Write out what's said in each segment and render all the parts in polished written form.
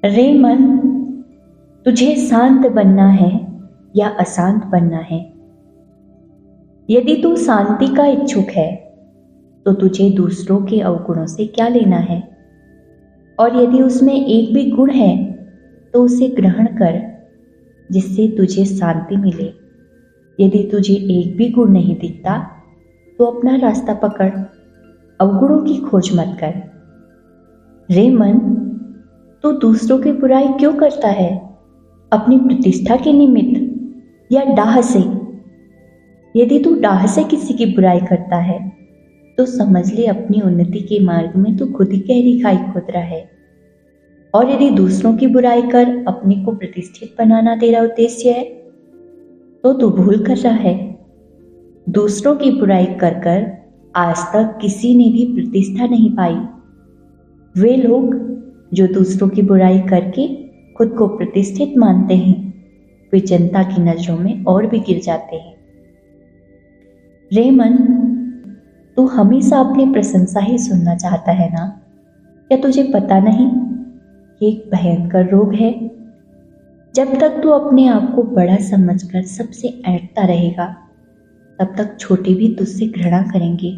रे मन, तुझे शांत बनना है या अशांत बनना है? यदि तू शांति का इच्छुक है तो तुझे दूसरों के अवगुणों से क्या लेना है, और यदि उसमें एक भी गुण है तो उसे ग्रहण कर जिससे तुझे शांति मिले। यदि तुझे एक भी गुण नहीं दिखता तो अपना रास्ता पकड़, अवगुणों की खोज मत कर। रे मन, तू दूसरों की बुराई क्यों करता है? अपनी प्रतिष्ठा के निमित्त या डाह से? यदि तू डाह से किसी की बुराई करता है तो समझ ले अपनी उन्नति के मार्ग में तू खुद ही गहरी खाई खोद रहा है। और यदि दूसरों की बुराई कर अपने को प्रतिष्ठित बनाना तेरा उद्देश्य है तो तू भूल कर रहा है। दूसरों की बुराई कर कर आज तक किसी ने भी प्रतिष्ठा नहीं पाई। वे लोग जो दूसरों की बुराई करके खुद को प्रतिष्ठित मानते हैं, वे जनता की नजरों में और भी गिर जाते हैं। रे मन, तू हमेशा अपनी प्रशंसा ही सुनना चाहता है ना? क्या तुझे पता नहीं ये एक भयंकर रोग है? जब तक तू अपने आप को बड़ा समझकर सबसे ऐंठता रहेगा तब तक छोटे भी तुझसे घृणा करेंगे।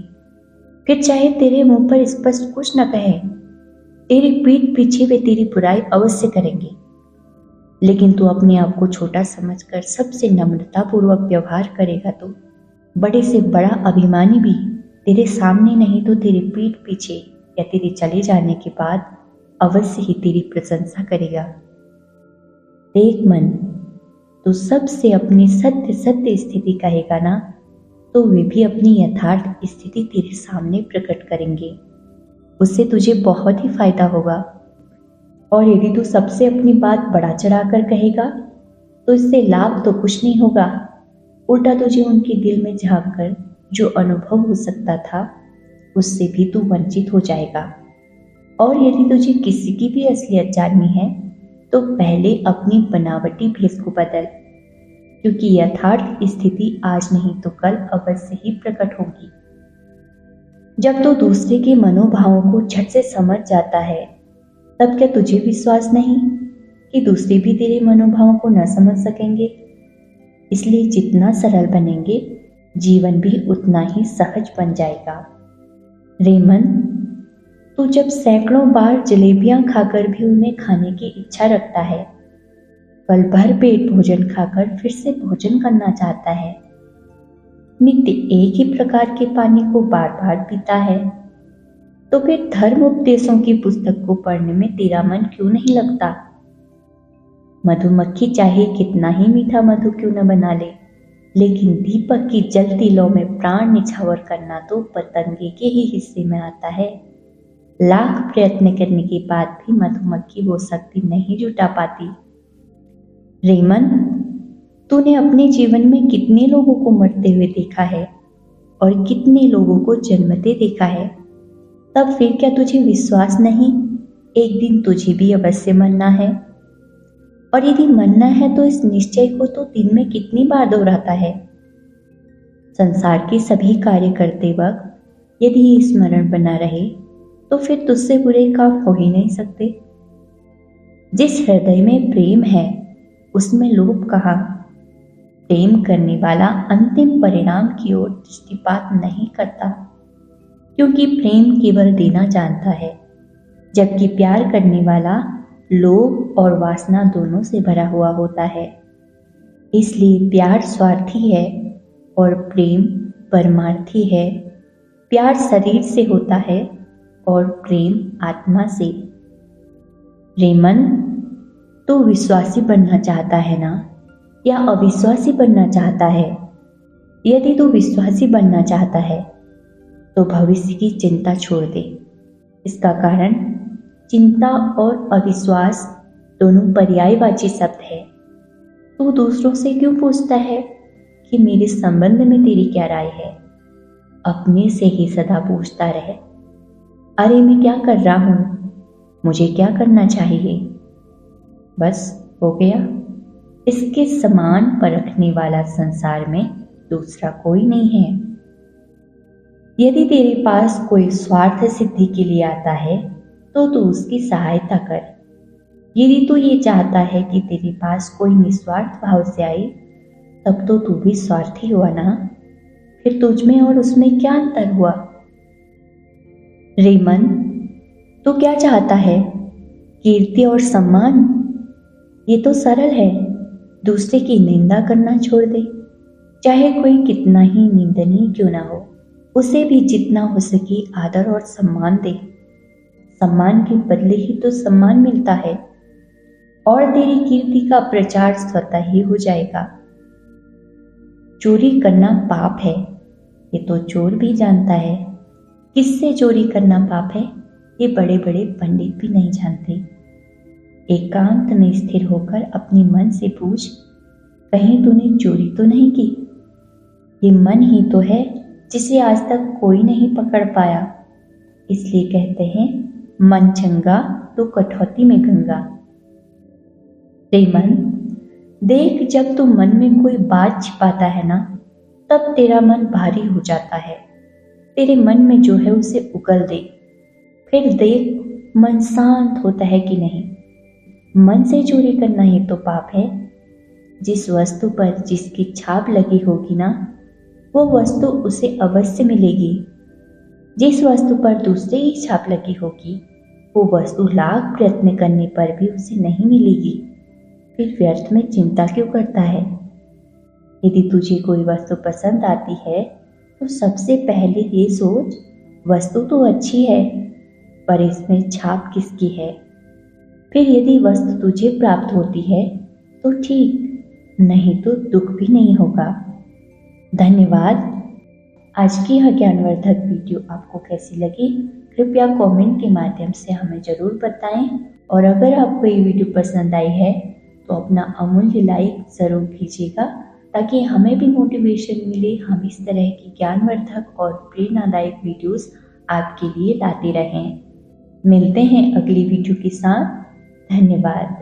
फिर चाहे तेरे मुंह पर स्पष्ट कुछ न कहे, तेरी पीठ पीछे वे तेरी बुराई अवश्य करेंगे। लेकिन तू अपने आप को छोटा समझकर सबसे नम्रता पूर्वक व्यवहार करेगा तो बड़े से बड़ा अभिमानी भी तेरे सामने नहीं तो तेरी पीठ पीछे या तेरे चले जाने के बाद अवश्य ही तेरी प्रशंसा करेगा। देख मन, तू सबसे अपनी सत्य सत्य स्थिति कहेगा ना तो वे भी अपनी यथार्थ स्थिति तेरे सामने प्रकट करेंगे। उससे तुझे बहुत ही फायदा होगा। और यदि तू सबसे अपनी बात बढ़ा चढ़ाकर कहेगा तो इससे लाभ तो कुछ नहीं होगा, उल्टा तुझे उनके दिल में झांककर जो अनुभव हो सकता था उससे भी तू वंचित हो जाएगा। और यदि तुझे किसी की भी असलियत जाननी है तो पहले अपनी बनावटी भेष को बदल, क्योंकि यथार्थ स्थिति आज नहीं तो कल अवश्य ही प्रकट होगी। जब तू दूसरे के मनोभावों को झट से समझ जाता है तब क्या तुझे विश्वास नहीं कि दूसरे भी तेरे मनोभावों को न समझ सकेंगे? इसलिए जितना सरल बनेंगे जीवन भी उतना ही सहज बन जाएगा। रे मन, तू जब सैकड़ों बार जलेबियां खाकर भी उन्हें खाने की इच्छा रखता है, कल भर पेट भोजन खाकर फिर से भोजन करना चाहता है, नित्य एक ही प्रकार के पानी को बार बार पीता है, तो फिर धर्म उपदेशों की पुस्तक को पढ़ने में तेरा मन क्यों नहीं लगता? मधुमक्खी चाहे कितना ही मीठा मधु क्यों न बना ले, लेकिन दीपक की जलती लौ में प्राण निछावर करना तो पतंगे के ही हिस्से में आता है। लाख प्रयत्न करने के बाद भी मधुमक्खी वो शक्ति नहीं जुटा पाती। रेमन, तूने अपने जीवन में कितने लोगों को मरते हुए देखा है और कितने लोगों को जन्मते देखा है? तब फिर क्या तुझे विश्वास नहीं एक दिन तुझे भी अवश्य मरना है? और यदि मरना है तो इस निश्चय को तो दिन में कितनी बार दोहराता है? संसार के सभी कार्य करते वक्त यदि ये स्मरण बना रहे तो फिर तुझसे बुरे काम हो ही नहीं सकते। जिस हृदय में प्रेम है उसमें लोभ कहाँ? प्रेम करने वाला अंतिम परिणाम की ओर दृष्टिपात नहीं करता, क्योंकि प्रेम केवल देना जानता है, जबकि प्यार करने वाला लोभ और वासना दोनों से भरा हुआ होता है। इसलिए प्यार स्वार्थी है और प्रेम परमार्थी है। प्यार शरीर से होता है और प्रेम आत्मा से। रेमन, तू विश्वासी बनना चाहता है ना या अविश्वासी बनना चाहता है? यदि तू विश्वासी बनना चाहता है तो भविष्य की चिंता छोड़ दे। इसका कारण चिंता और अविश्वास दोनों पर्यायवाची शब्द है। तू दूसरों से क्यों पूछता है कि मेरे संबंध में तेरी क्या राय है? अपने से ही सदा पूछता रहे, अरे मैं क्या कर रहा हूं, मुझे क्या करना चाहिए? बस हो गया। इसके समान परखने वाला संसार में दूसरा कोई नहीं है। यदि तेरे पास कोई स्वार्थ सिद्धि के लिए आता है तो तू उसकी सहायता कर, यदि तू ये चाहता है कि तेरे पास कोई निस्वार्थ भाव से आए, तब तो तू भी स्वार्थी हुआ ना। फिर तुझ में और उसमें क्या अंतर हुआ? रेमन, तू क्या चाहता है? कीर्ति और सम्मान? ये तो सरल है। दूसरे की निंदा करना छोड़ दे, चाहे कोई कितना ही निंदनीय क्यों ना हो। उसे भी जितना हो सके आदर और सम्मान दे। सम्मान के बदले ही तो सम्मान मिलता है, और तेरी कीर्ति का प्रचार स्वतः ही हो जाएगा। चोरी करना पाप है, ये तो चोर भी जानता है। किससे चोरी करना पाप है, ये बड़े बड़े पंडित भी नहीं जानते। एकांत में स्थिर होकर अपने मन से पूछ, कहीं तूने चोरी तो नहीं की? ये मन ही तो है जिसे आज तक कोई नहीं पकड़ पाया। इसलिए कहते हैं, मन चंगा तो कठौती में गंगा। रेमन, देख, जब तू मन में कोई बात छिपाता है ना, तब तेरा मन भारी हो जाता है। तेरे मन में जो है उसे उगल दे, फिर देख मन शांत होता है कि नहीं। मन से चोरी करना ही तो पाप है। जिस वस्तु पर जिसकी छाप लगी होगी ना, वो वस्तु उसे अवश्य मिलेगी। जिस वस्तु पर दूसरे की छाप लगी होगी, वो वस्तु लाख प्रयत्न करने पर भी उसे नहीं मिलेगी। फिर व्यर्थ में चिंता क्यों करता है? यदि तुझे कोई वस्तु पसंद आती है, तो सबसे पहले ये सोच, वस्तु तो अच्छी है, पर इसमें छाप किसकी है। फिर यदि वस्तु तुझे प्राप्त होती है तो ठीक, नहीं तो दुख भी नहीं होगा। धन्यवाद। आज की यह ज्ञानवर्धक वीडियो आपको कैसी लगी, कृपया कमेंट के माध्यम से हमें ज़रूर बताएं। और अगर आपको ये वीडियो पसंद आई है तो अपना अमूल्य लाइक ज़रूर कीजिएगा, ताकि हमें भी मोटिवेशन मिले। हम इस तरह की ज्ञानवर्धक और प्रेरणादायक वीडियोस आपके लिए लाते रहें। मिलते हैं अगली वीडियो के साथ। धन्यवाद।